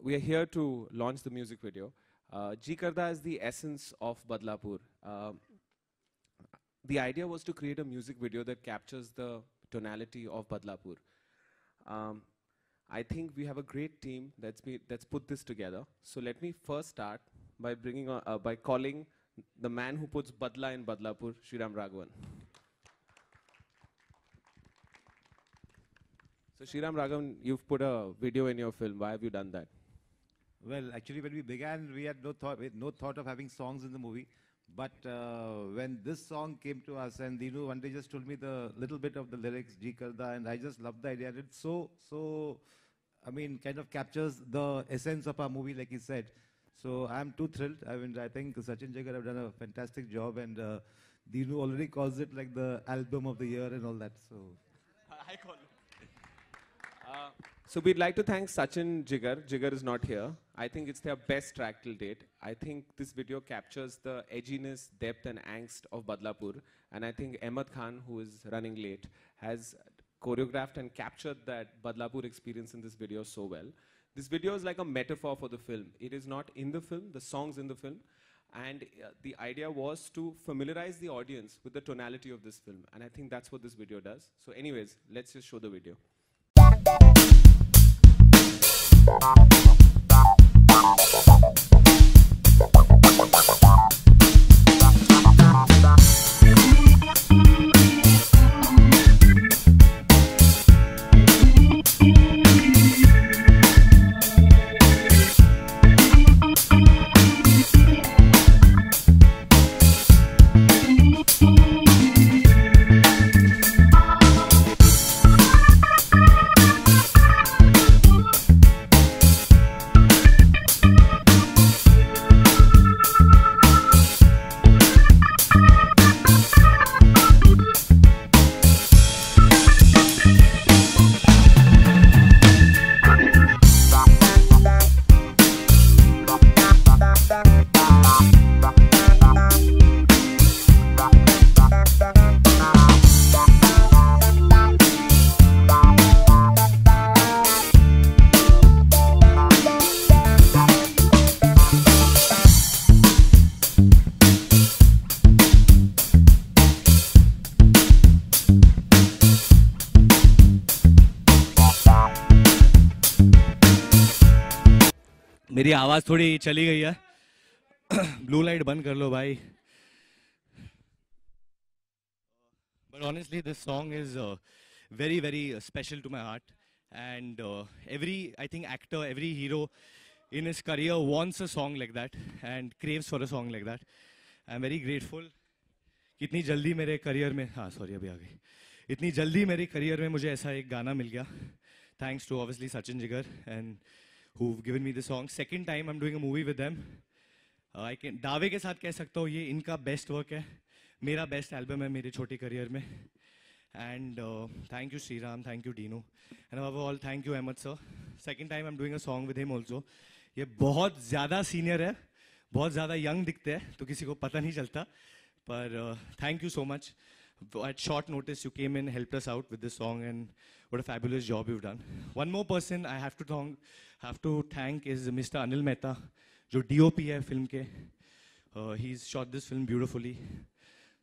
we are here to launch the music video. Ji Karda is the essence of Badlapur. The idea was to create a music video that captures the tonality of Badlapur. I think we have a great team that's put this together. So let me first start by by calling the man who puts Badla in Badlapur, Sriram Raghavan. So Sriram Raghavan, you've put a video in your film. Why have you done that? Well, actually, when we began, we had no thought of having songs in the movie. But when this song came to us, and Dinu one day just told me the little bit of the lyrics, Ji Karda, and I just loved the idea. And it's I mean, kind of captures the essence of our movie, like he said. So I'm too thrilled. I mean, I think Sachin Jigar have done a fantastic job, and Dinu already calls it like the album of the year and all that. So I call it. So we'd like to thank Sachin Jigar. Jigar is not here. I think it's their best track till date. I think this video captures the edginess, depth and angst of Badlapur. And I think Ahmed Khan, who is running late, has choreographed and captured that Badlapur experience in this video so well. This video is like a metaphor for the film. It is not in the film, the song's in the film. And the idea was to familiarize the audience with the tonality of this film. And I think that's what this video does. So anyways, let's just show the video. मेरी आवाज़ थोड़ी चली गई है blue light बंद कर लो भाई but honestly this song is very special to my heart and every I think actor every hero in his career wants a song like that and craves for a song like that. I'm very grateful कितनी जल्दी मेरे career में हाँ sorry अभी आ गई इतनी जल्दी मेरे करियर में मुझे ऐसा एक गाना मिल गया thanks to obviously Sachin Jigar and who've given me the song. Second time I'm doing a movie with them. I can दावे के साथ कह सकता हूँ ये इनका best work है, मेरा best album है मेरे छोटे career में. And thank you Sriram, thank you Dinu, and above all thank you Ahmed sir. Second time I'm doing a song with him also. ये बहुत ज़्यादा senior है, बहुत ज़्यादा young दिखते हैं, तो किसी को पता नहीं चलता. पर thank you so much. At short notice you came in, helped us out with this song, and what a fabulous job you've done. One more person I have to thank is Mr. Anil Mehta, जो DOP है film के. He's shot this film beautifully.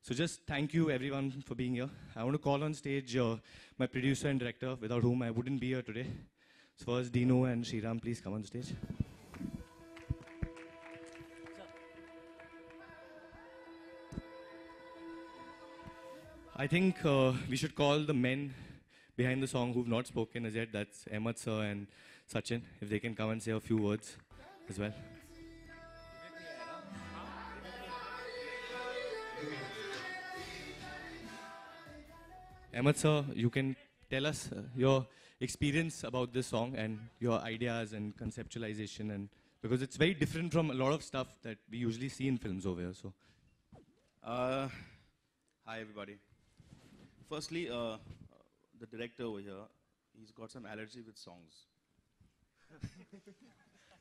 So just thank you everyone for being here. I want to call on stage my producer and director, without whom I wouldn't be here today. So first Dino and Sriram, please come on stage. I think we should call the men behind the song who've not spoken as yet. That's Ahmed sir and Sachin, if they can come and say a few words as well. Ahmed sir, you can tell us your experience about this song and your ideas and conceptualization, and because it's very different from a lot of stuff that we usually see in films over here. So, hi everybody. Firstly, the director over here, he's got some allergy with songs.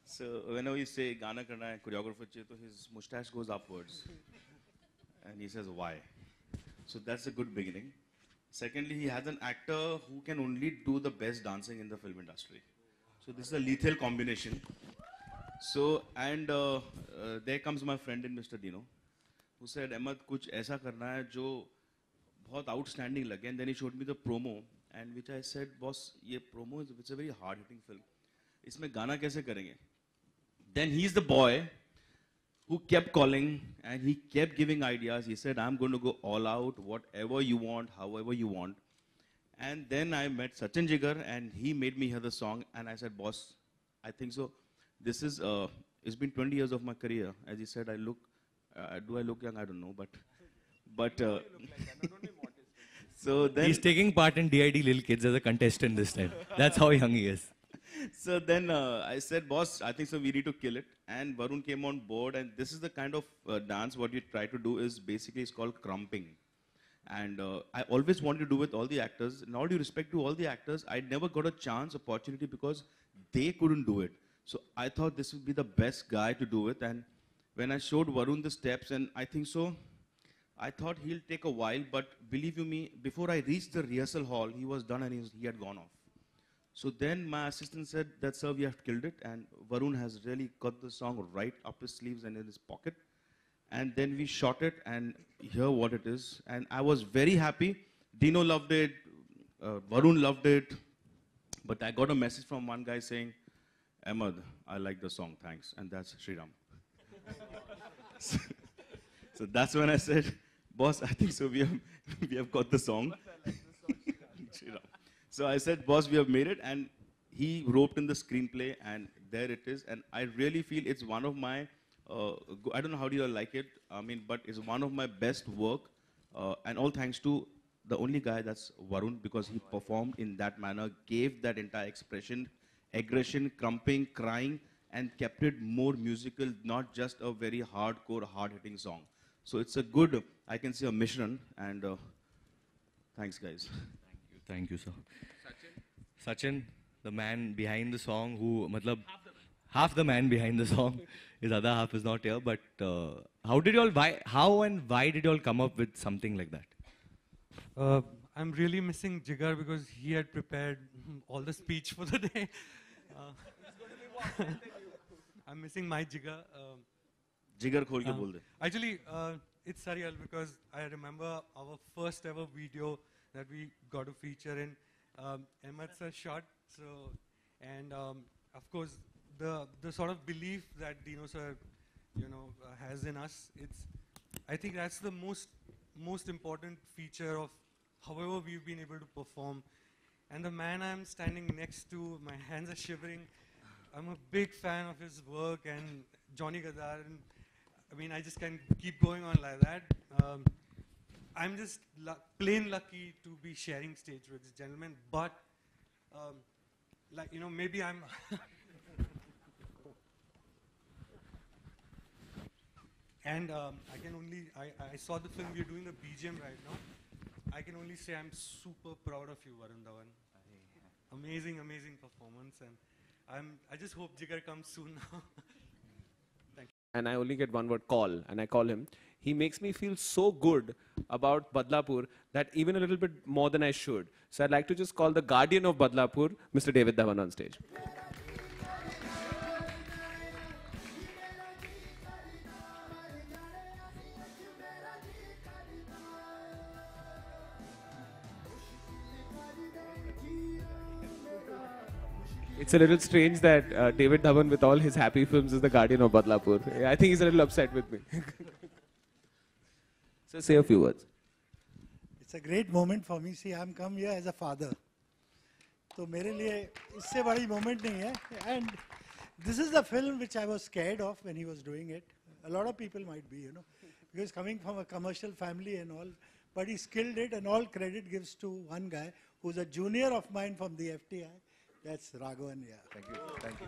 So whenever you say Gana karna hai, choreographer chahiye, to his mustache goes upwards. And he says, why? So that's a good beginning. Secondly, he has an actor who can only do the best dancing in the film industry. So this is a lethal combination. So, and there comes my friend in Mr. Dino, who said, Ahmed, कुछ ऐसा करना है जो बहुत outstanding लगे. And then he showed me the promo, and which I said, boss, ये promo is it's a very hard-hitting film. इसमें गाना कैसे करेंगे? Then he's the boy who kept calling and he kept giving ideas. He said, I'm going to go all out, whatever you want, however you want. And then I met Sachin Jigar and he made me hear the song. And I said, boss, I think so. This is, it's been 20 years of my career. As he said, do I look young? I don't know. But so then. He's taking part in DID Lil Kids as a contestant this time. That's how young he is. So then I said, boss, I think so we need to kill it. And Varun came on board. And this is the kind of dance what you try to do is basically it's called crumping. And I always wanted to do with all the actors. And all due respect to all the actors, I never got a chance, opportunity because they couldn't do it. So I thought this would be the best guy to do it. And when I showed Varun the steps, and I think so, I thought he'll take a while. But believe you me, before I reached the rehearsal hall, he was done and he had gone off. So then my assistant said that, sir, we have killed it. And Varun has really got the song right up his sleeves and in his pocket. And then we shot it and hear what it is. And I was very happy. Dino loved it. Varun loved it. But I got a message from one guy saying, Ahmed, I like the song, thanks. And that's Sriram. so that's when I said, boss, I think so we have got the song. Sriram. So I said, boss, we have made it. And he wrote in the screenplay and there it is. And I really feel it's one of my I don't know how do you all like it, but it's one of my best work, and all thanks to the only guy that's Varun, because he performed in that manner, gave that entire expression, aggression, crumping, crying, and kept it more musical, not just a very hardcore, hard-hitting song. So it's a good, I can say, a mission, and thanks, guys. Thank you, sir. Sachin, the man behind the song who, half the man behind the song. His other half is not here, but how and why did you all come up with something like that? I'm really missing Jigar because he had prepared all the speech for the day. I'm missing my Jigar. Jigar khol ke bol de. Actually, it's surreal because I remember our first ever video that we got to feature in Ahmed sir shot. So, and of course, the sort of belief that Dino sir, has in us, I think that's the most important feature of however we've been able to perform. And the man I'm standing next to, my hands are shivering. I'm a big fan of his work and Johnny Gadar. And, I just can keep going on like that. I'm just plain lucky to be sharing stage with this gentleman. But, maybe I'm... And I saw the film, we're doing the BGM right now. I can only say I'm super proud of you, Varun Dhawan. Amazing, amazing performance. And I just hope Jigar comes soon now. Thank you. And I only get one word, call, and I call him. He makes me feel so good about Badlapur that even a little bit more than I should. So I'd like to just call the guardian of Badlapur, Mr. David Dhawan, on stage. It's a little strange that David Dhawan, with all his happy films, is the guardian of Badlapur. I think he's a little upset with me. So say a few words. It's a great moment for me. See, I'm come here as a father. So मेरे लिए इससे बड़ी moment नहीं है. And this is the film which I was scared of when he was doing it. A lot of people might be, because coming from a commercial family and all. But he skilled it, and all credit gives to one guy who's a junior of mine from the FTI. That's Raghavan, yeah. Thank you. Thank you.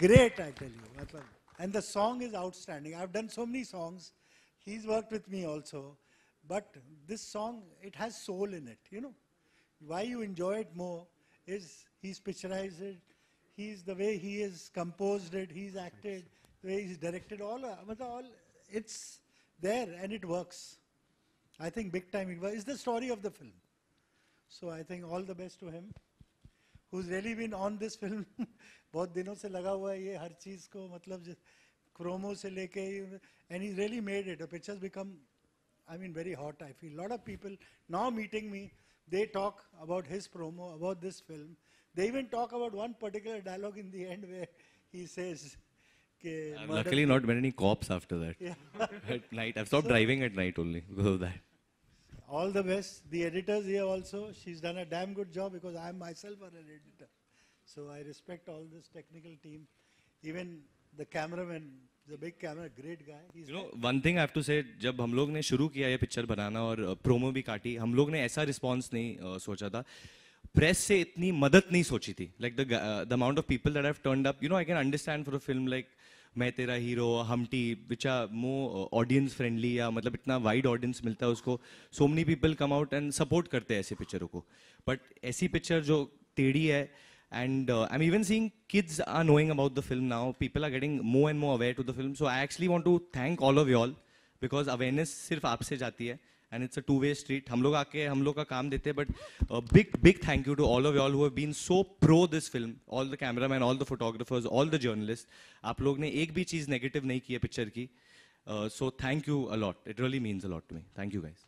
Great, I tell you. And the song is outstanding. I've done so many songs. He's worked with me also. But this song, it has soul in it, Why you enjoy it more is he's picturized it, the way he has composed it, he's acted, the way he's directed, all it's there and it works. I think big time it works. It's the story of the film. So I think all the best to him. who's really been on this film. बहुत दिनों से लगा हुआ है ये हर चीज को मतलब promo से लेके, and he's really made it. The picture's become, I mean, very hot. I feel a lot of people now meeting me, they talk about his promo, about this film. They even talk about one particular dialogue in the end where he says, I've luckily not met any cops after that. Yeah. At night. I've stopped driving at night only because of that. All the best. The editors here also, she's done a damn good job because I myself am an editor. So I respect all this technical team. Even the cameraman, the big camera, great guy. He's You know, one thing I have to say, जब हम लोग ने शुरू किया ये picture बनाना और promo भी काटी, हम लोग ने ऐसा रिस्पांस नहीं सोचा था. प्रेस से इतनी मदद नहीं सोची थी. Like the amount of people that have turned up, you know, I can understand for a film like मैं तेरा hero, हमटी, which are more audience friendly या मतलब इतना wide audience मिलता है उसको. So many people come out and support करते हैं ऐसे पिक्चरों को. But ऐसी पिक्चर जो टेढ़ी है, and I'm even seeing kids are knowing about the film now. People are getting more and more aware to the film. So I actually want to thank all of y'all because awareness सिर्फ आपसे जाती है. And it's a two-way street. हम लोग आके हम लोग का काम देते हैं, but a big thank you to all of y'all who have been so pro this film. All the cameramen, all the photographers, all the journalists. आप लोग ने एक भी चीज़ negative नहीं की है पिक्चर की. So thank you a lot. It really means a lot to me. Thank you guys.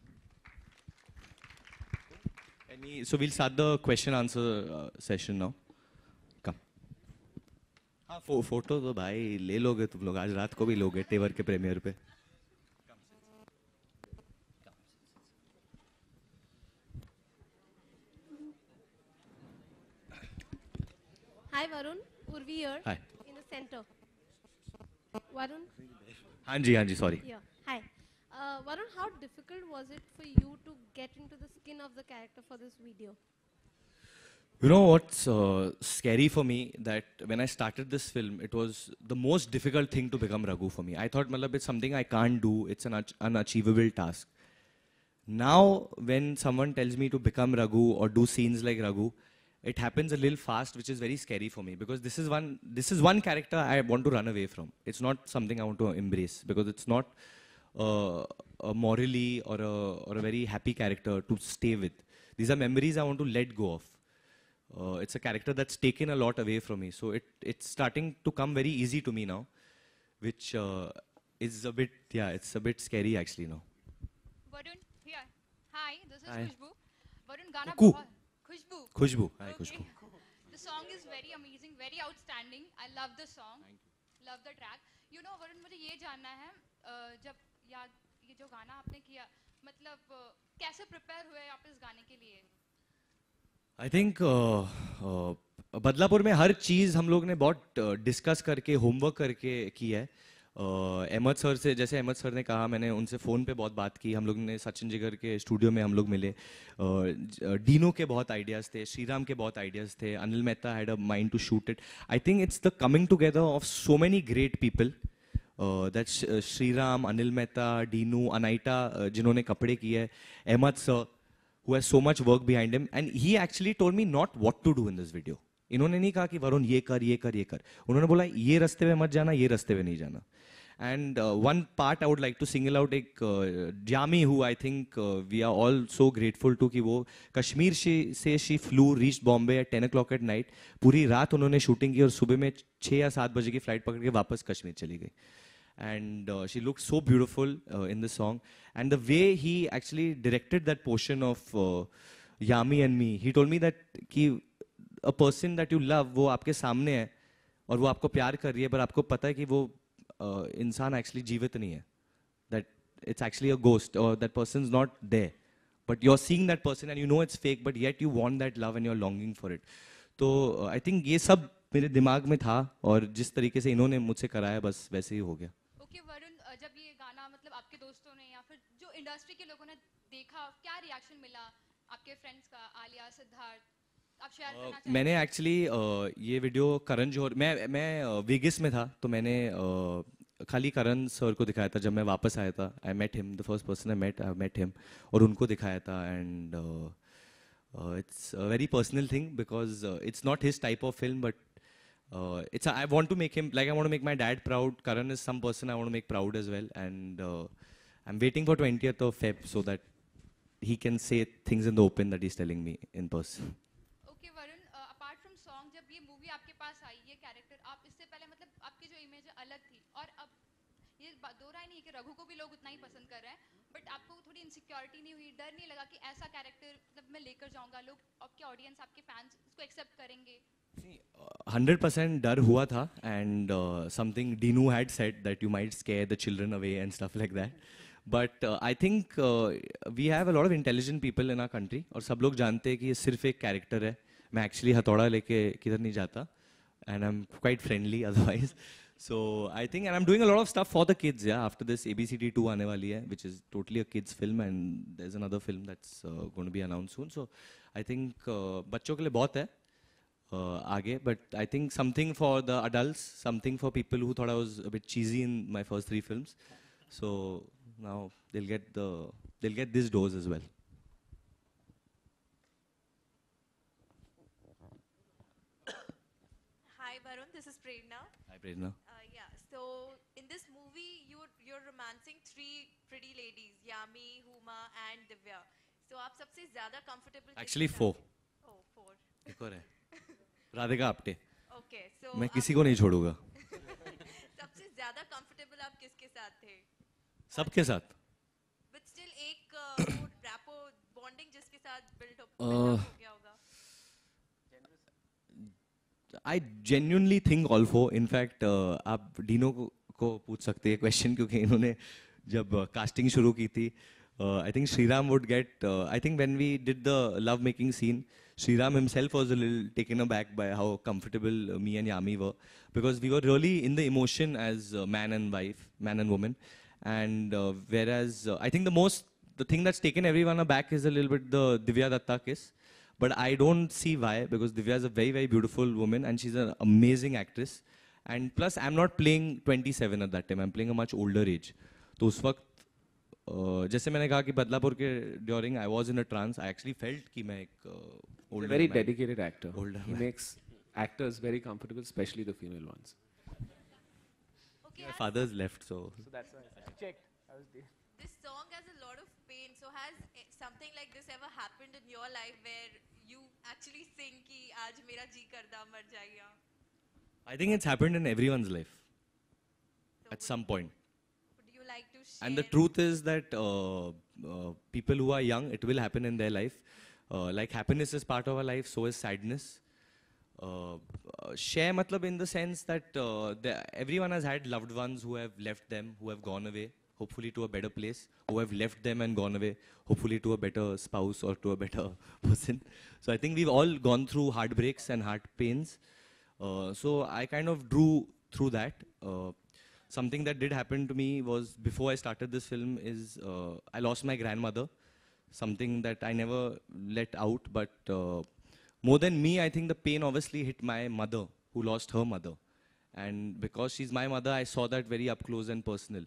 So we'll start the question answer session now. Come. हाँ फोटो तो भाई ले लोगे तुम लोग, आज रात को भी लोगे टेवर के प्रीमियर पे. Hi Varun, Urvi here. Hi. In the center. Varun? हाँ जी, sorry. Yeah. Hi. Varun, how difficult was it for you to get into the skin of the character for this video? You know what's scary for me, that when I started this film, it was the most difficult thing to become Raghu for me. I thought, malab, it's something I can't do. It's an unachievable task. Now, when someone tells me to become Raghu or do scenes like Raghu, it happens a little fast, which is very scary for me because this is one character I want to run away from. It's not something I want to embrace because it's not a morally or a very happy character to stay with. These are memories I want to let go of. It's a character that's taken a lot away from me, so it's starting to come very easy to me now, which is a bit, yeah, it's a bit scary actually now. Varun, here. Hi, this is Hi. Khushbu. Varun, गाना Ku. बहुत Khushbu. Hi, Okay. Khushbu. The song is very amazing, very outstanding. I love the song. Love the track. You know, Varun, मुझे ये जानना है, जब ये जो गाना आपने किया, मतलब कैसे prepare हुए आप इस गाने के लिए? I think बदलापुर में हर चीज़ हम लोग ने बहुत डिस्कस करके होमवर्क करके की है. अहमद सर से, जैसे अहमद सर ने कहा, मैंने उनसे फ़ोन पे बहुत बात की. हम लोग ने सचिन जिगर के स्टूडियो में हम लोग मिले. डीनो के बहुत आइडियाज़ थे, श्रीराम के बहुत आइडियाज़ थे, Anil Mehta had a mind to shoot it. I think it's the coming together of so many great people. That's Shriram, Anil Mehta, Dinu, Anaita जिन्होंने कपड़े किए हैं, Ahmed sir who has so much work behind him, and he actually told me not what to do in this video. इन्होंने नहीं कहा कि वरुण ये कर ये कर ये कर. उन्होंने बोला ये रास्ते पे मत जाना, ये रास्ते पे नहीं जाना. And one part I would like to single out एक Jami, who I think we are all so grateful to, कि वो कश्मीर से she flew, reached Bombay at 10 o'clock at night. पूरी रात उन्होंने शूटिंग की और सुबह में 6 या 7 बजे की फ्लाइट पकड़ के वापस कश्मीर चली गई. And she looked so beautiful in the song. And the way he actually directed that portion of Yami and me, he told me that कि a person that you love, वो आपके सामने है और वो आपको प्यार कर रही है, पर आपको पता है कि वो इंसान actually जीवित नहीं है. That it's actually a ghost, or that person's not there. But you're seeing that person and you know it's fake, but yet you want that love and you're longing for it. तो I think ये सब मेरे दिमाग में था और जिस तरीके से इन्होंने मुझसे कराया, बस वैसे ही हो गया. Okay, वरुण, जब ये गाना मतलब आपके दोस्तों ने या फिर जो इंडस्ट्री के लोगों ने देखा, क्या रिएक्शन मिला आपके फ्रेंड्स का, आलिया, सिद्धार्थ, आप शेयर करना चाहेंगे? मैंने एक्चुअली ये वीडियो करण जौहर, मैं वेगिस में था, तो मैंने खाली करण सर को दिखाया था. जब मैं वापस आया था, I met him, the first person I met him, और उनको दिखाया था. And it's a very personal thing because it's not his type of film, but I want to make him, like I want to make my dad proud. Karan is some person I want to make proud as well. And I'm waiting for 20th of Feb so that he can say things in the open that he's telling me in person. Okay, Varun, apart from ये दो राय नहीं है कि रघु को भी लोग उतना ही पसंद कर रहे हैं, बट आपको थोड़ी इनसिक्योरिटी नहीं हुई, डर नहीं लगा कि ऐसा कैरेक्टर मतलब मैं लेकर जाऊंगा, लोग आपके ऑडियंस आपके फैंस इसको एक्सेप्ट करेंगे? 100% डर हुआ था, and something Dinu had said that you might scare the children away and stuff like that. But I think we have a lot of intelligent people in our country, और सब लोग जानते हैं कि ये सिर्फ एक कैरेक्टर है. मैं actually हथौड़ा लेके किधर नहीं जाता, and I'm quite friendly otherwise. So I think, and I'm doing a lot of stuff for the kids. Yeah, after this ABCD 2 आने वाली है, which is totally a kids film, and there's another film that's going to be announced soon. So I think बच्चों के लिए बहुत है आगे, but I think something for the adults, something for people who thought I was a bit cheesy in my first 3 films. So now they'll get this dose as well. Hi Varun, this is Prerna. Hi Prerna. Yeah, so in this movie you're romancing 3 pretty ladies, Yami, Huma and Divya. So आप सबसे ज़्यादा comfortable Actually किसके 4. साथ? Oh, 4. एक और है, Radhika Apte. Okay, so मैं किसी को नहीं छोड़ूंगा. सबसे ज़्यादा comfortable आप किसके साथ थे? सबके साथ. But still एक वो rapport bonding जिसके साथ build up हो गया होगा. I genuinely think all 4. In fact, आप डीनो को पूछ सकते हैं क्वेश्चन, क्योंकि इन्होंने जब कास्टिंग शुरू की थी, I think Sriram would get, I think when we did the love making scene, Sriram himself was a little taken aback by how comfortable me and Yami were, because we were really in the emotion as man and wife, man and woman. And whereas I think the thing that's taken everyone aback is a little bit the Divya Datta kiss. But I don't see why, because Divya is a very, very beautiful woman and she's an amazing actress. And plus, I'm not playing 27 at that time. I'm playing a much older age. तो उस वक्त जैसे मैंने कहा कि बदलापुर के during I was in a trance, I actually felt कि मैं एक older Very man, dedicated actor. older He man. makes actors very comfortable, especially the female ones. Okay, My father's left, so That's why I checked. this song has a lot of pain. So has something like this ever happened in your life where you actually sing कि आज मेरा जी करदा मर जाएगा? I think it's happened in everyone's life So at some point. would you like to share? And the truth is that people who are young, it will happen in their life. Like happiness is part of our life, so is sadness. Share matlab in the sense that everyone has had loved ones who have left them, who have gone away, hopefully to a better place, who have left them and gone away, hopefully to a better spouse or to a better person. So I think we've all gone through heartbreaks and heart pains. So I kind of drew through that. Something that did happen to me was, before I started this film, is I lost my grandmother. Something that I never let out, but more than me, I think the pain obviously hit my mother, who lost her mother. And because she's my mother, I saw that very up close and personal.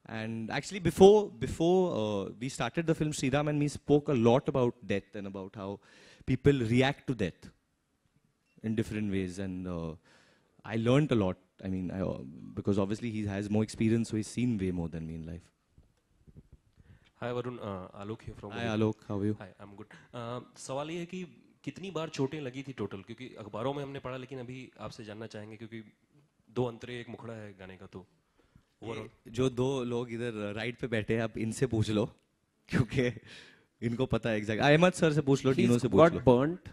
And actually, before we started the film, Sriram and me spoke a lot about death and about how people react to death in different ways. And I learned a lot. I mean, because obviously he has more experience, so he's seen way more than me in life. Hi Varun, Alok here from. Hi Alok, how are you? Hi, I'm good. सवाल ये है कि कितनी बार चोटें लगी थी total, क्योंकि अखबारों में हमने पढ़ा, लेकिन अभी आपसे जानना चाहेंगे क्योंकि 2 अंतरे 1 मुखड़ा है गाने का, तो ओवरऑल जो 2 लोग इधर राइट पे बैठे हैं, आप इनसे पूछ लो, क्योंकि इनको पता है एग्जैक्ट. अहमद सर से पूछ लो, टीनों से पूछ got लो. burnt,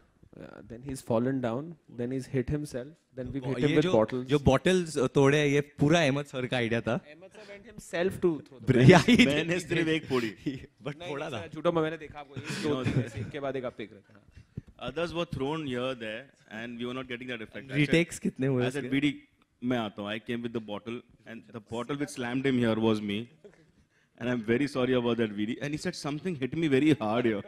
then he's fallen down, then he's hit himself, then we've hit him ये with जो bottles. जो bottles तोड़े हैं, ये पूरा अहमद सर का आइडिया था. Ahmed sir went himself to throw the Yeah, he did. मैंने सिर्फ एक फोड़ी. But नहीं, थोड़ा था. सर, झूठों में मैंने देखा आपको, एक के बाद एक आप देख रहे थे. हाँ. Others were thrown here, there, and we were not getting that effect. Retakes कितने हुए I said, इसके? BD, मैं आता हूँ. I came with the bottle, and the bottle which slammed him here was me. And I'm very sorry about that, BD. And he said, something hit me very hard here.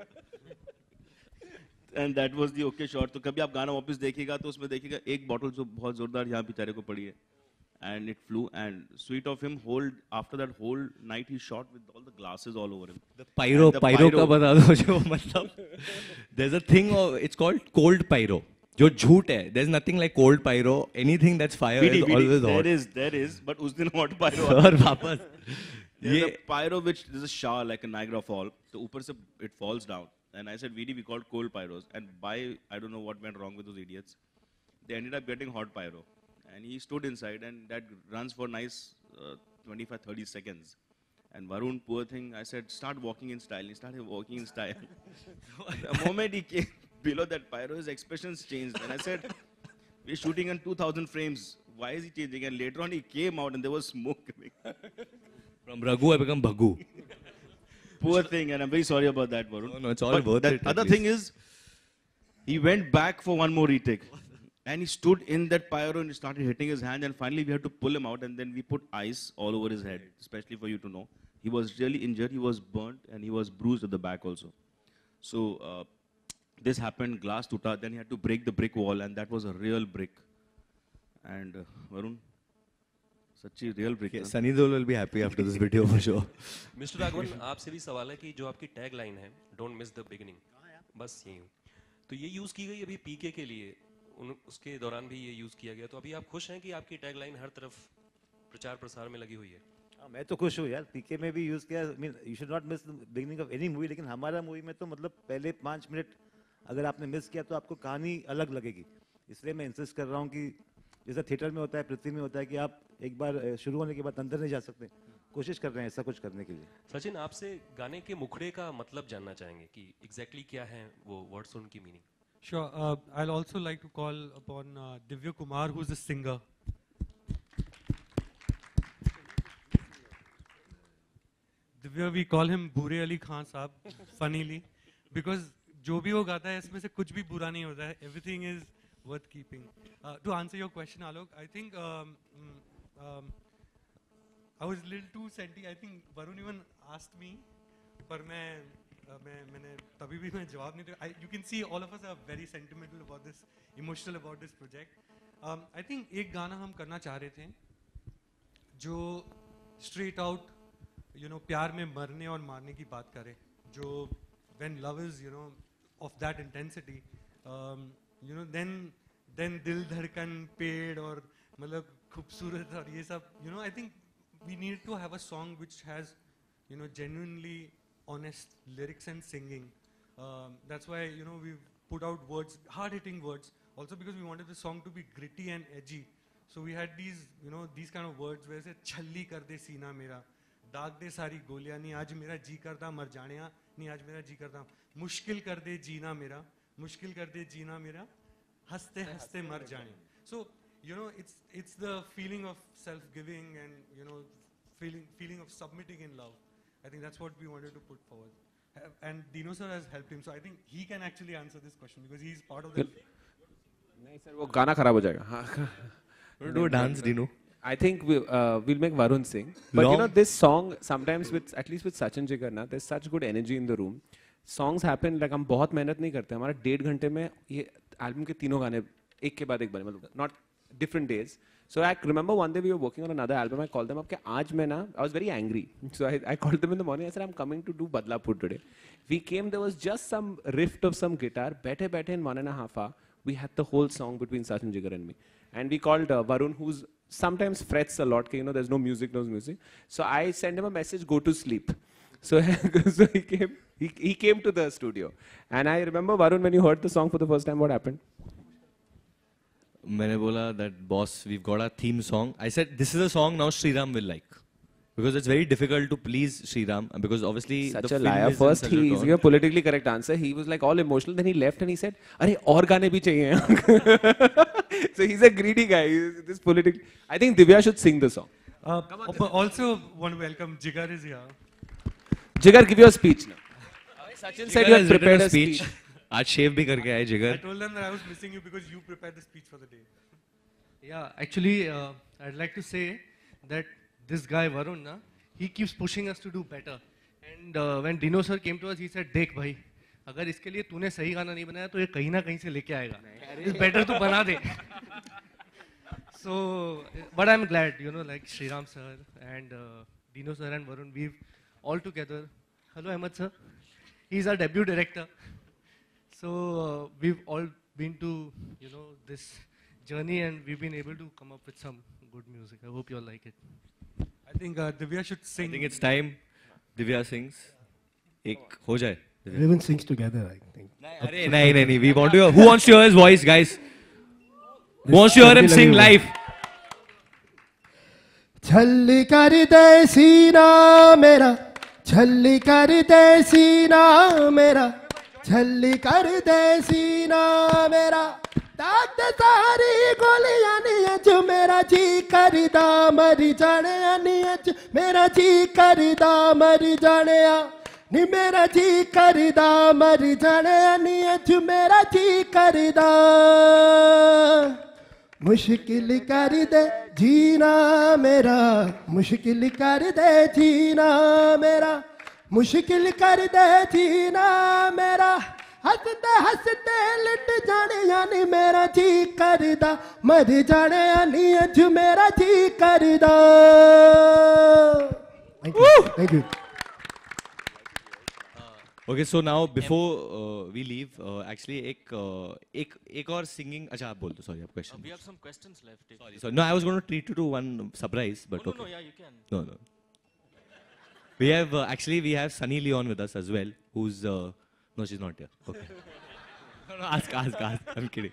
And that was the okay shot. तो कभी आप गाना वापस देखिएगा तो उसमें देखिएगा एक बॉटल जो बहुत जोरदार यहाँ बेचारे को पड़ी है. And it flew, and sweet of him, after that whole night he shot with all the glasses all over him. The pyro का बता दो जो मतलब. There's a thing, it's called cold pyro. जो झूठ है. There's nothing like cold pyro. Anything that's fire BD, is always hot. There is, but उस दिन hot pyro. और वापस. There's ये a pyro which is a shower like a Niagara Fall. तो ऊपर से it falls down. And I said, VD, we called cold pyros. And I don't know what went wrong with those idiots. They ended up getting hot pyro. And he stood inside, and that runs for nice 25, 30 seconds. And Varun, poor thing, I said, start walking in style. He started walking in style. The moment he came below that pyro, his expressions changed. And I said, we're shooting on 2000 frames. Why is he changing? And later on, he came out and there was smoke coming. From Raghu, I become Bhagu. Poor thing, and I'm very sorry about that, Varun. No, it's all worth it. The other thing is, he went back for one more retake. And he stood in that pyro and he started hitting his hand. And finally, we had to pull him out. And then we put ice all over his head, especially for you to know. He was really injured, he was burnt, and he was bruised at the back also. So this happened, glass tuta, then he had to break the brick wall, and that was a real brick. And Varun, such a real brick. Okay, Sunny Deol will be happy after this video for sure. Mr. Raghavan, आपसे भी सवाल है कि जो आपकी tag line है, don't miss the beginning, बस यही हूँ. तो ये यूज़ की गई अभी पीके के लिए, उसके दौरान भी ये यूज़ किया गया. तो अभी आप खुश हैं कि आपकी टैग लाइन हर तरफ प्रचार प्रसार में लगी हुई है? मैं तो खुश हूँ यार, पीके में भी यूज किया. I mean, you should not miss the beginning of any movie. लेकिन हमारा मूवी में तो मतलब पहले 5 मिनट अगर आपने मिस किया तो आपको कहानी अलग लगेगी. इसलिए मैं इंसिस्ट कर रहा हूँ कि जैसा थिएटर में होता है, पृथ्वी में होता है कि आप एक बार शुरू होने के बाद अंदर नहीं जा सकते. कोशिश कर रहे हैं ऐसा कुछ करने के लिए. सचिन, आपसे गाने के मुखड़े का मतलब जानना चाहेंगे कि एग्जैक्टली क्या है वो वर्ड्स, उनकी meaning. Sure. I'll also like to call upon Divya Kumar, who's a singer. Divya, we call him Bure Ali Khan Saab, funnily, because जो भी वो गाता है इसमें से कुछ भी बुरा नहीं होता है. Everything is worth keeping. To answer your question, Alok, I think I was a little too senti. I think Varun even asked me, पर मैंने तभी भी मैं जवाब नहीं दिया. You can see all of us are very sentimental about this, emotional about this project. I think एक गाना हम करना चाह रहे थे जो straight out, you know, प्यार में मरने और मारने की बात करे. जो when love is, you know, of that intensity, you know, then दिल धड़कन पेड़ और मतलब खूबसूरत और ये सब, you know, I think we need to have a song which has, you know, genuinely honest lyrics and singing. That's why, you know, we've put out words, hard-hitting words, also because we wanted the song to be gritty and edgy. So we had these, you know, these kind of words where say छल्ली कर दे सीना मेरा, दाग दे सारी गोलियां, नहीं आज मेरा जी करता मर जाने, नहीं आज मेरा जी करता, मुश्किल कर दे जीना मेरा, मुश्किल कर दे जीना मेरा, हंसते हंसते मर जाने. So, you know, it's the feeling of self-giving and, you know, feeling of submitting in love. I think that's what we wanted to put forward. And Dino sir has helped him, so I think he can actually answer this question because he's part of the... नहीं sir, वो गाना खराब हो जाएगा. Do a dance, Dino. I think we'll make Varun sing. But you know, this song, sometimes with, at least with Sachin Jigar na, there's such good energy in the room. Songs happen, like हम बहुत मेहनत नहीं करते. हमारा 1.5 घंटे में ये album के तीनों गाने एक के बाद एक बने, मतलब not different days. So I remember one day we were working on another album. I called them up. आज मैं ना, I was very angry. So I called them in the morning. I said, I'm coming to do Badlapur today. We came. There was just some riff of some guitar. बैठे in 1.5 hours, we had the whole song between Sachin Jigar and me. And we called Varun, who's sometimes frets a lot. You know, there's no music. So I sent him a message, go to sleep. So, so he came to the studio. And I remember, Varun, when you heard the song for the first time, what happened? मैंने बोला that boss, we've got a theme song. I said this is a song now Sriram will like, because it's very difficult to please Sriram, because obviously such the a liar. First he gave a politically correct answer. He was like all emotional. Then he left and he said, "अरे और गाने भी चाहिए." So he's a greedy guy. This political. I think Divya should sing the song. Also want to welcome Jigar is here. Jigar, give your speech now. Sachin said you had prepared a speech. आज शेव भी करके आए जिगर. I told them that I was missing you because you prepared the speech for the day. Yeah, actually, I'd like to say that this guy Varun, he keeps pushing us to do better. And when Dino sir came to us, he said, "देख भाई, अगर इसके लिए तूने सही गाना नहीं बनाया तो ये कहीं ना कहीं से लेके आएगा. It's better to बना दे." So, but I'm glad, you know, like Sriram sir and Dino sir and Varun, we've all together. Hello, Ahmed sir. He's our debut director. So we've all been to, you know, this journey and we've been able to come up with some good music. I hope you all like it. I think Divya should sing. I think it's time Divya sings. एक हो जाए. Everyone sings together, I think. अरे नहीं. We want to. Who wants to hear his voice, guys? Who wants to hear him sing live? छल्ली कर दे सीना मेरा, छल्ली कर दे सीना मेरा, छल्ली कर दे सीना मेरा, दाद सारी गोलियां नहीं जो मेरा जी करदा मरी जाने नहीं मेरा जी करदा मरी जाने नी मेरा जी करदा मरी जाने नहीं मेरा जी करदा, मुश्किल कर दे जीना मेरा, मुश्किल कर दे जीना मेरा, मुश्किल कर दे जीना मेरा, हंसते हंसते लिट जाने यानी मेरा जी करदा मर जाने यानी अज मेरा जी करदा। Thank you. Okay, so now before we leave, actually एक और singing. अच्छा आप बोल दो. Sorry, आप question. We have some questions left. Sorry. No, I was going to treat you to one surprise, but okay. No, yeah, you can. No. We have actually we have Sunny Leon with us as well, who's no, she's not here. Okay. No, ask. I'm kidding.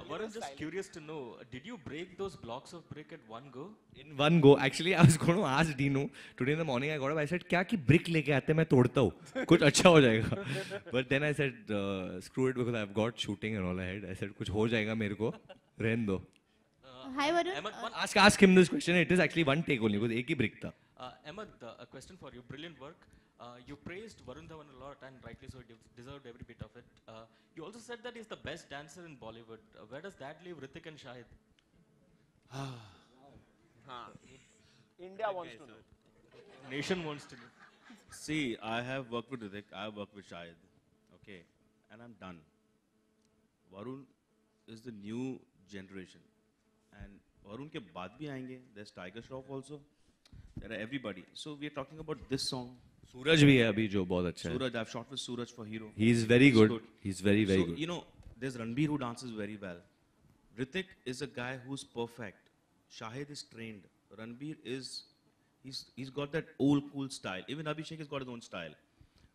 Varun, just curious to know, did you break those blocks of brick at one go? In one go, actually, I was going to ask Dino today in the morning. I got up. I said, "क्या कि brick लेके आते मैं तोड़ता हूँ, कुछ अच्छा हो जाएगा." But then I said, "Screw it, because I've got shooting and all ahead." I said, "कुछ हो जाएगा मेरे को, रहने दो." Hi Varun. Ask him this question. It is actually one take only, because एक ही brick था. Ahmed, a question for you. Brilliant work. You praised Varun Dhawan a lot, and rightly so, deserved every bit of it. You also said that he's the best dancer in Bollywood. Where does that leave Hrithik and Shahid? India wants to know. Nation wants to know. See, I have worked with Hrithik, I have worked with Shahid, okay, and I'm done. Varun is the new generation, and Varun ke baad bhi aayenge. There's Tiger Shroff also. There are everybody. So we are talking about this song. सूरज भी है अभी जो बहुत अच्छा है. Suraj, I've shot with Suraj for Hero. He's very good. He's very So, good. you know, there's Ranbir who dances very well. Hrithik is a guy who's perfect. Shahid is trained. Ranbir is, he's got that old cool style. Even Abhishek has got his own style.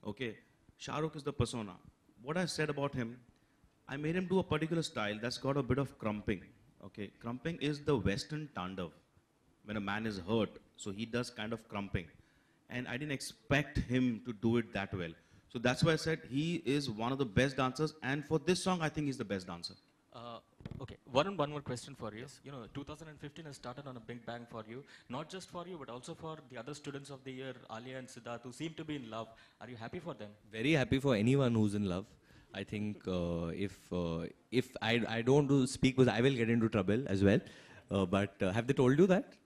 Okay. Shah Rukh is the persona. What I said about him, I made him do a particular style that's got a bit of crumping. Okay. Crumping is the Western tandav. When a man is hurt, so he does kind of crumping. And I didn't expect him to do it that well. So that's why I said he is one of the best dancers. And for this song, I think he's the best dancer. Okay, one more question for you. You know, 2015 has started on a big bang for you. Not just for you, but also for the other students of the year, Alia and Siddharth, who seem to be in love. Are you happy for them? Very happy for anyone who's in love. I think if I don't do speak, because I will get into trouble as well. But have they told you that?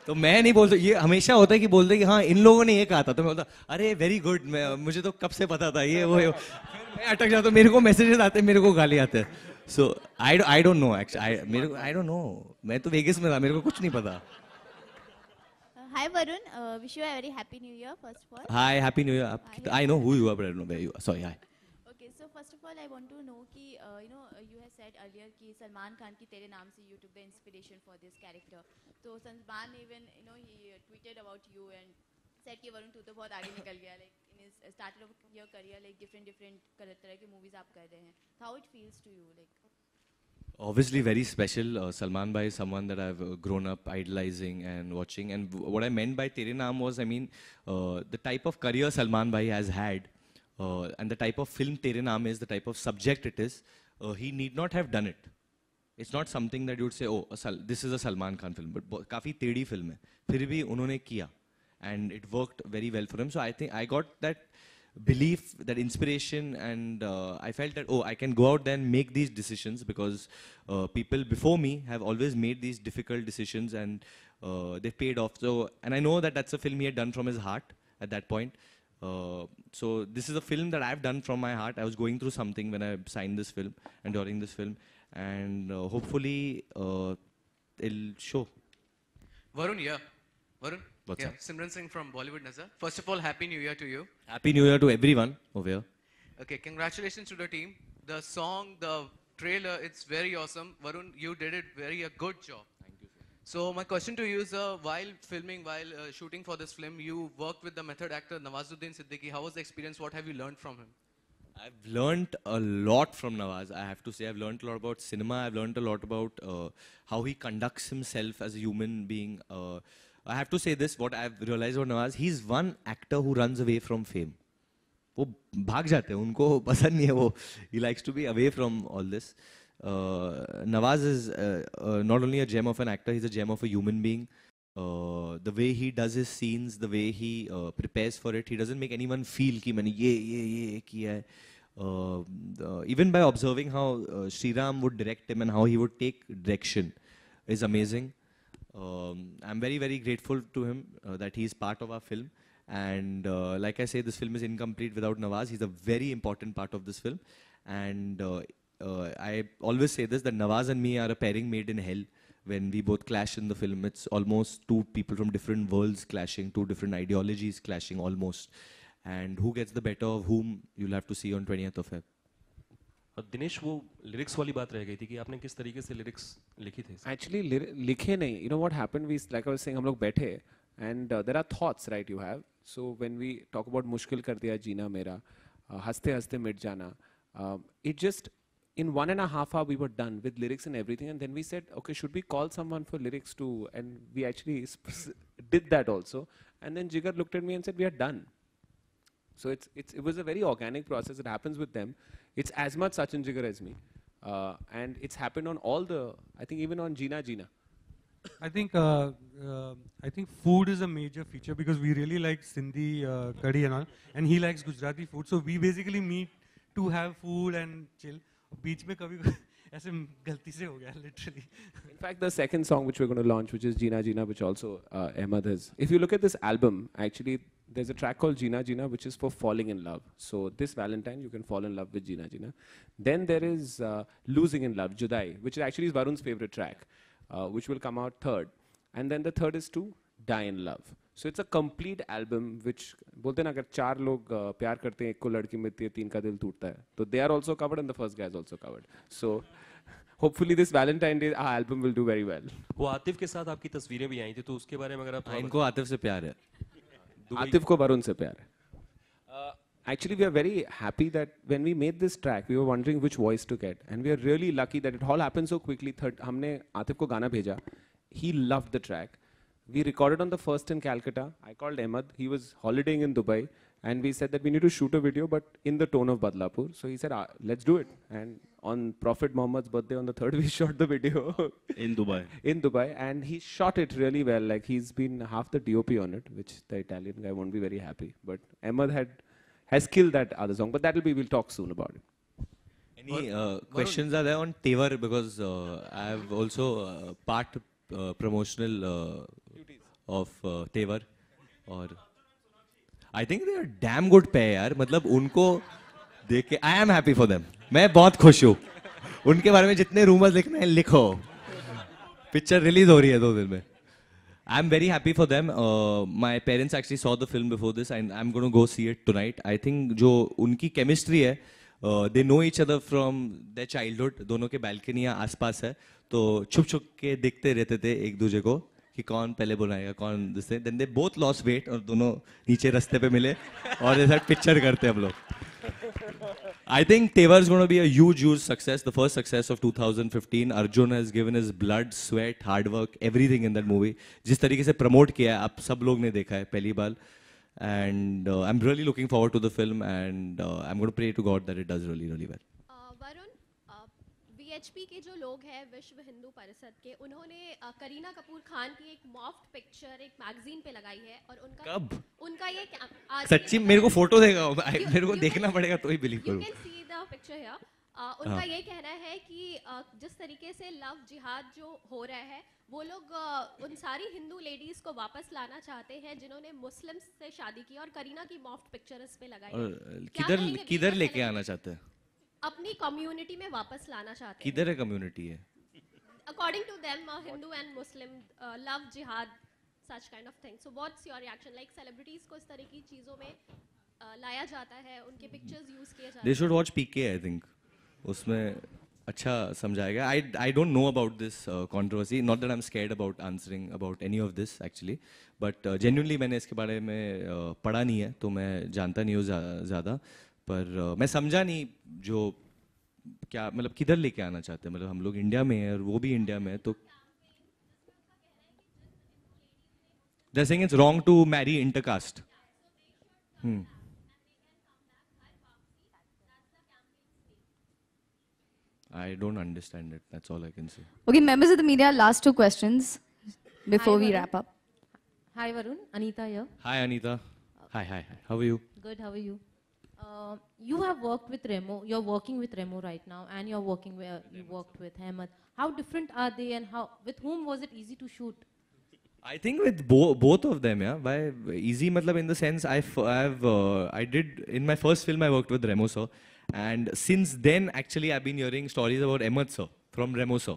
तो मैं नहीं बोलता, ये हमेशा होता है कि बोलते कि हाँ इन लोगों ने ये कहा था, तो मैं बोलता अरे वेरी गुड, मुझे तो कब से पता था ये वो मैं अटक जाता हूँ, मेरे को मैसेजेस आते हैं, मेरे को गाली आते हैं. So I don't know actually, I don't know, मैं तो वेगस में था, मेरे को कुछ नहीं पता. Hi Varun, wish you a very happy new year first of all. Hi, happy new year. I know who you are, but I don't know where you are. Sorry, hi. Okay, so first of all I want to know कि you have said earlier कि सलमान खान की तेरे नाम से you took the inspiration for this character. तो Salman even he tweeted about you and said कि वरुण तू तो बहुत आगे निकल गया, like in his started of your career, like different तरह के movies आप कर रहे हैं. How it feels to you, like? Obviously very special. Salman Bhai is someone that I've grown up idolizing and watching. And what I meant by Tere Naam was, I mean, the type of career Salman Bhai has had and the type of film Tere Naam is, the type of subject it is, he need not have done it. It's not something that you would say, oh, this is a Salman Khan film. But काफी टेढ़ी film है. फिर भी उन्होंने किया. And it worked very well for him. So I think I got that belief, that inspiration, and I felt that, oh, I can go out there and make these decisions, because people before me have always made these difficult decisions, and they paid off. So, and I know that that's a film he had done from his heart at that point. So this is a film that I've done from my heart. I was going through something when I signed this film and during this film, and hopefully it'll show. Varun, yeah. Varun? What's yeah, up? Simran Singh from Bollywood Nazar. First of all, Happy New Year to you. Happy New Year to everyone over here. Okay, congratulations to the team. The song, the trailer, it's very awesome. Varun, you did it a good job. Thank you, sir. So my question to you is, while filming, while shooting for this film, you worked with the method actor Nawazuddin Siddiqui. How was the experience? What have you learned from him? I've learned a lot from Nawaz. I have to say, I've learned a lot about cinema. I've learned a lot about how he conducts himself as a human being. I have to say this, what I've realized about Nawaz, he's one actor who runs away from fame. वो भाग जाते हैं, उनको पसंद नहीं है वो. He likes to be away from all this. Nawaz is not only a gem of an actor, he's a gem of a human being. The way he does his scenes, the way he prepares for it, he doesn't make anyone feel कि मैंने ये किया है. Even by observing how Sriram would direct him and how he would take direction is amazing. I'm very, very grateful to him that he is part of our film. And like I say, this film is incomplete without Nawaz. He's a very important part of this film. And I always say this, that Nawaz and me are a pairing made in hell. When we both clash in the film, it's almost two people from different worlds clashing, two different ideologies clashing almost. And who gets the better of whom, you'll have to see on 20th of Feb. Dinesh, वो lyrics वाली बात रह गई थी कि आपने किस तरीके से लिरिक्स लिखी थी? Actually, लिखे नहीं. You know what happened? We, like I was saying, हम लोग बैठे and there are thoughts, right? You have. So when we talk about मुश्किल कर दिया जीना मेरा, हंसते हंसते मिट जाना, it just in 1.5 hours we were done with lyrics and everything, and then we said, okay, should we call someone for lyrics too? And we actually did that also. And then Jigar looked at me and said, we are done. So it was a very organic process. It happens with them. It's as much Sachin Jigar as me. And it's happened on all the, I think even on Jeena Jeena. I think food is a major feature because we really like Sindhi curry and all, and he likes Gujarati food. So we basically meet to have food and chill. बीच में कभी ऐसे गलती से हो गया literally. In fact, the second song which we're going to launch, which is Jeena Jeena, which also Ahmed has. If you look at this album, actually there's a track called Jeena Jeena, which is for falling in love. So this Valentine, you can fall in love with Jeena Jeena. Then there is Losing in Love, Judai, which actually is Varun's favorite track, which will come out third. And then the third is to Die in Love. So it's a complete album which बोलते हैं ना अगर 4 लोग प्यार करते हैं, एक को लड़की मिलती है, 3 का दिल टूटता है, तो they are also covered and the first guy is also covered. So hopefully this Valentine Day our album will do very well. वो आतिफ के साथ आपकी तस्वीरें भी आई थी, तो उसके बारे में अगर आप इनको आतिफ से प्यार है. आतिफ को वरुण से प्यार है. Actually, we are very happy that when we made this track, we were wondering which voice to get, and we are really lucky that it all happened so quickly. हमने आतिफ को गाना भेजा, he loved the track. We recorded on the first in Calcutta. I called Ahmed. He was holidaying in Dubai, and we said that we need to shoot a video, but in the tone of Badlapur. So he said, let's do it. And on Prophet Muhammad's birthday, on the 3rd, we shot the video. In Dubai. In Dubai, and he shot it really well. Like he's been half the DOP on it, which the Italian guy won't be very happy. But Ahmed has killed that other song. But we'll talk soon about it. Any questions are there on Tevar? Because I have also part promotional of Tevar, or I think they are damn good pair यार. मतलब उनको देख के I am happy for them. मैं बहुत खुश हूँ. उनके बारे में जितने rumors लिखने हैं लिखो. Picture release हो रही है 2 दिन में. I'm very happy for them. My parents actually saw the film before this, and I'm going to go see it tonight. I think जो उनकी chemistry है, they know each other from their childhood. दोनों के balcony आसपास है, तो छुप-छुप के देखते रहते थे एक दूसरे को कि कौन पहले बुलाएगा, कौन दिसते. Then they both lost weight और दोनों नीचे रास्ते पे मिले और ऐसा picture करते हम लोग. I think Tevar is going to be a huge success. The first success of 2015. Arjun has given his blood, sweat, hard work, everything in that movie. जिस तरीके से promote किया है, आप सब लोग ने देखा है पहली बार. And I'm really looking forward to the film, and I'm going to pray to God that it does really, really well. Varun, VHP के जो लोग हैं विश्व हिंदू परिषद के, उन्होंने करीना कपूर खान की एक मॉफ्ड पिक्चर एक मैगजीन पे लगाई है और उनका ये सच्ची मेरे को फोटो देगा, मेरे को देखना पड़ेगा तो ही बिलीव करूँ. You can see the picture here. उनका ये कहना है कि जिस तरीके से लव जिहाद जो हो रहा है, वो लोग उन सारी हिंदू लेडीज को वापस लाना चाहते हैं जिन्होंने मुस्लिम्स से शादी की, और करीना की मॉफ्ड पिक्चर इस पे लगाई है. किधर लेके आना चाहते हैं? अपनी कम्युनिटी में वापस लाना चाहते हैं. किधर है कम्युनिटी है? According to them, Hindu and Muslim love jihad, such kind of thing. So what's your reaction? Like celebrities को इस तरह की चीजों में लाया जाता है, उनके pictures use किए जाते हैं. They should watch PK, I think. उसमें अच्छा समझाएगा. I don't know about this controversy. Not that I'm scared about answering about any of this actually, but genuinely मैंने इसके बारे में पढ़ा नहीं है, तो मैं जानता नहीं हूँ ज़्यादा. पर मैं समझा नहीं जो क्या मतलब किधर लेके आना चाहते हैं, मतलब हम लोग इंडिया में हैं और वो भी इंडिया में है, तो they're saying it's wrong to marry intercaste. I don't understand it. That's all I can say. Okay, members of the media, last two questions before we wrap up. Hi Varun, Anita here. Hi Anita. Hi. How are you? Good, how are you? You have worked with Remo, you're working with Remo right now, and you're working where you worked with Ahmed. How different are they, and with whom was it easy to shoot? I think with both of them, yeah. By easy, matlab in the sense I did in my first film I worked with Remo sir, and since then actually I've been hearing stories about Ahmed sir from Remo sir,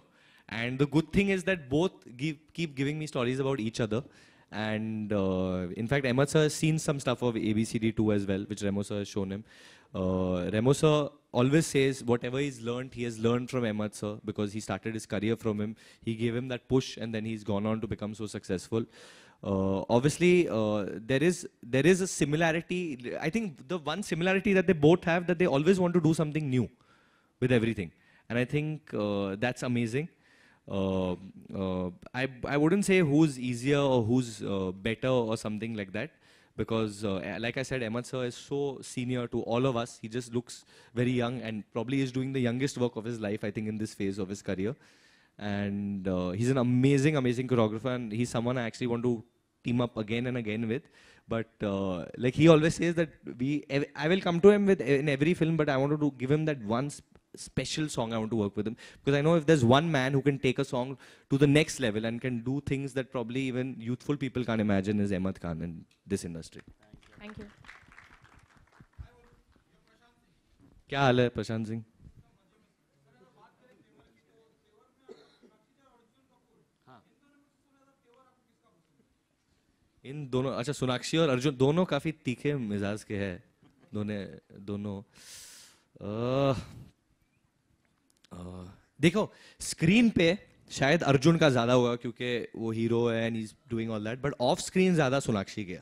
and the good thing is that both keep giving me stories about each other, and in fact Ahmed sir has seen some stuff of ABCD2 as well, which Remo sir has shown him. Remo sir always says whatever he has learned from Ahmed sir, because he started his career from him. He gave him that push and then he's gone on to become so successful. Obviously, there is a similarity. I think the one similarity that they both have, that they always want to do something new with everything. And I think that's amazing. I wouldn't say who's easier or who's better or something like that. Because, like I said, Ahmed sir is so senior to all of us. He just looks very young and probably is doing the youngest work of his life, I think, in this phase of his career. And he's an amazing, amazing choreographer, and he's someone I actually want to team up again and again with. But like he always says that I will come to him in every film, but I want to give him that one special song I want to work with him. Because I know if there's one man who can take a song to the next level and can do things that probably even youthful people can't imagine, is Ahmed Khan in this industry. Thank you. क्या हाल है प्रशांत सिंह? इन दोनों, अच्छा सोनाक्षी और अर्जुन दोनों काफी तीखे मिजाज के हैं, दोनों देखो स्क्रीन पे शायद अर्जुन का ज्यादा होगा क्योंकि वो हीरो है and he is doing all that, but of screen ज्यादा सोनाक्षी के।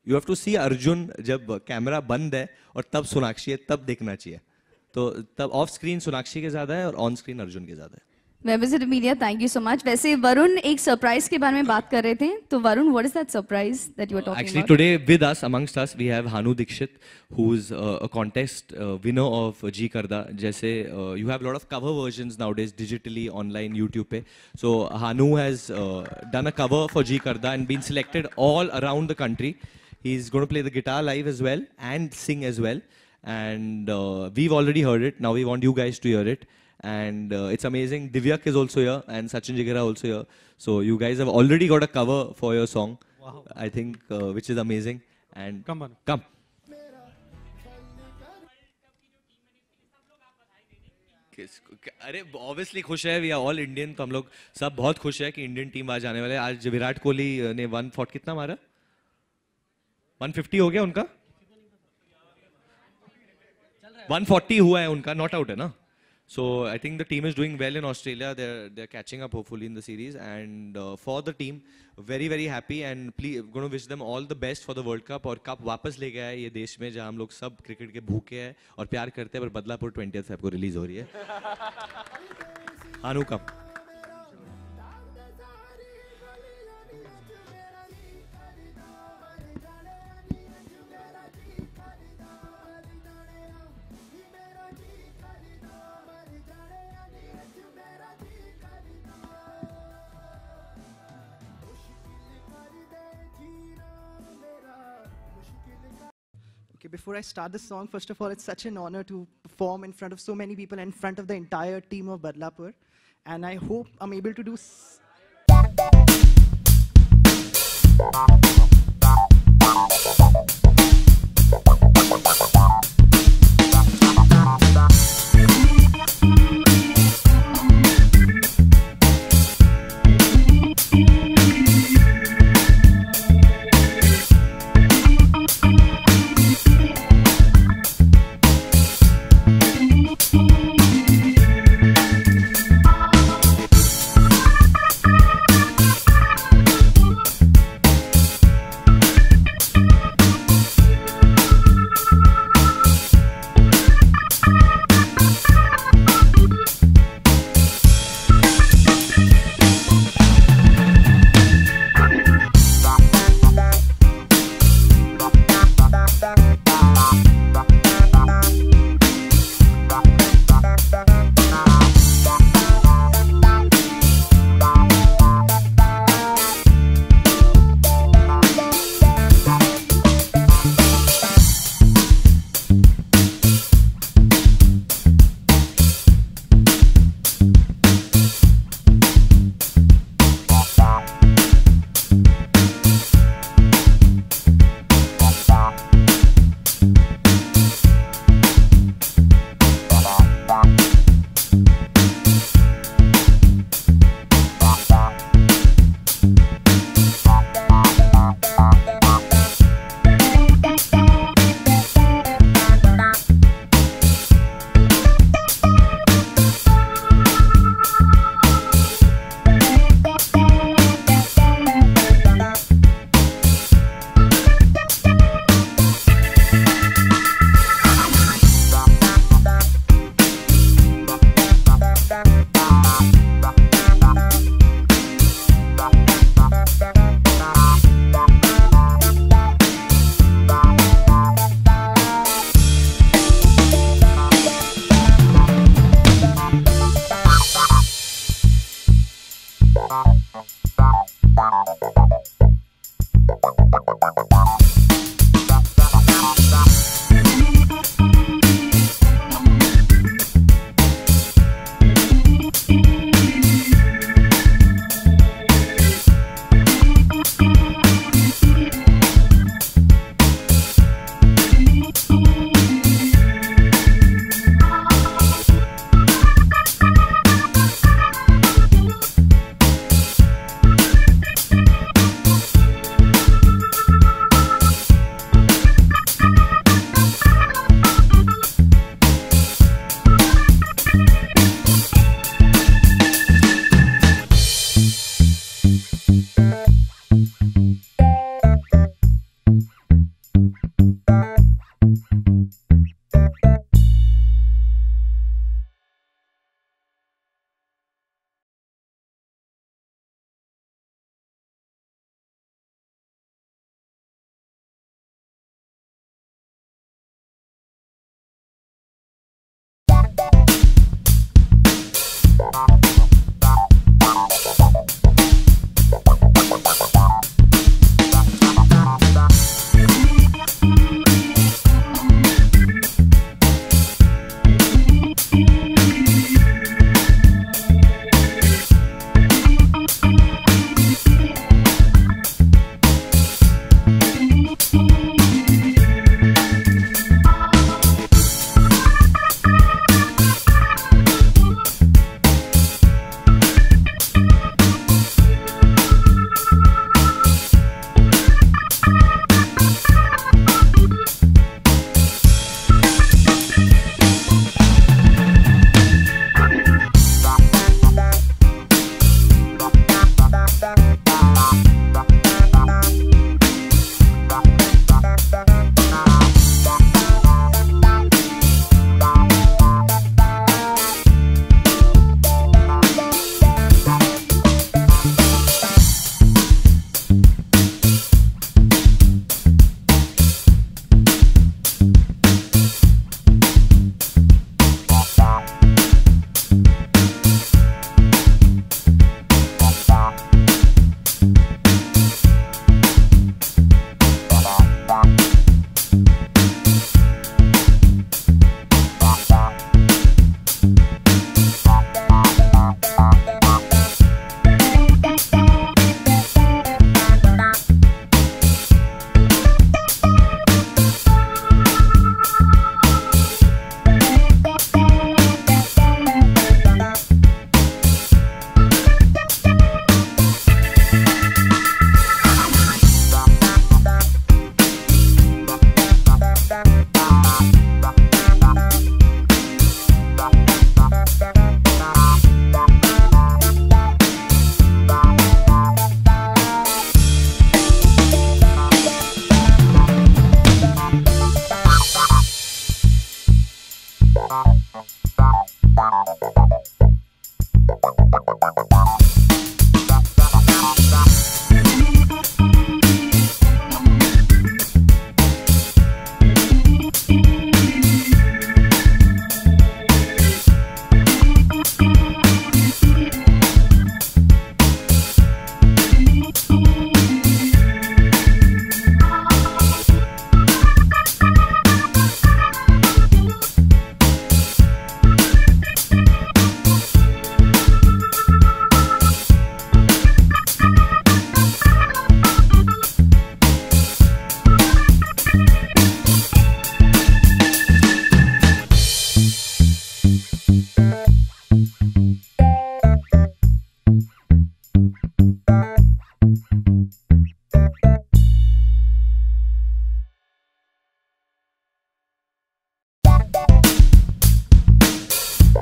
यू हैव टू सी अर्जुन जब कैमरा बंद है और तब सोनाक्षी है, तब देखना चाहिए। तो तब ऑफ स्क्रीन सोनाक्षी के ज्यादा है और ऑन स्क्रीन अर्जुन के ज्यादा है। Members of the media, thank you so much. वैसे वरुण एक सरप्राइज के बारे में बात कर रहे थे, तो Varun, what is that surprise that you were talking Actually, about? today with us, amongst us, we have Hanu Dikshit, who's a contest winner of Ji Karda. जैसे you have a lot of cover versions nowadays, digitally, online, YouTube पे. So Hanu has done a cover for Ji Karda and been selected all around the country. He's going to play the guitar live as well and sing as well. And we've already heard it. Now we want you guys to hear it. And it's amazing. Divyak is also here and Sachin Jigera also here. So you guys have already got a cover for your song. Wow. I think which is amazing. And come on. Come. अरे obviously खुश है, we are all Indian, तो हम लोग सब बहुत खुश है कि इंडियन टीम आज आने वाले हैं। आज विराट कोहली ने 140 कितना मारा? 150 हो गया उनका? 140 हुआ है उनका, नॉट आउट है ना? So I think the team is doing well in Australia. They're catching up hopefully in the series, and for the team, very very happy and going to wish them all the best for the World Cup. और cup वापस ले गया है ये देश में जहाँ हम लोग सब क्रिकेट के भूखे हैं और प्यार करते हैं। पर बदलापुर 20th फेब को रिलीज हो रही है। हानू cup. Okay, before I start the song, first of all, it's such an honor to perform in front of so many people and in front of the entire team of Badlapur. And I hope I'm able to do...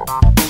Bye.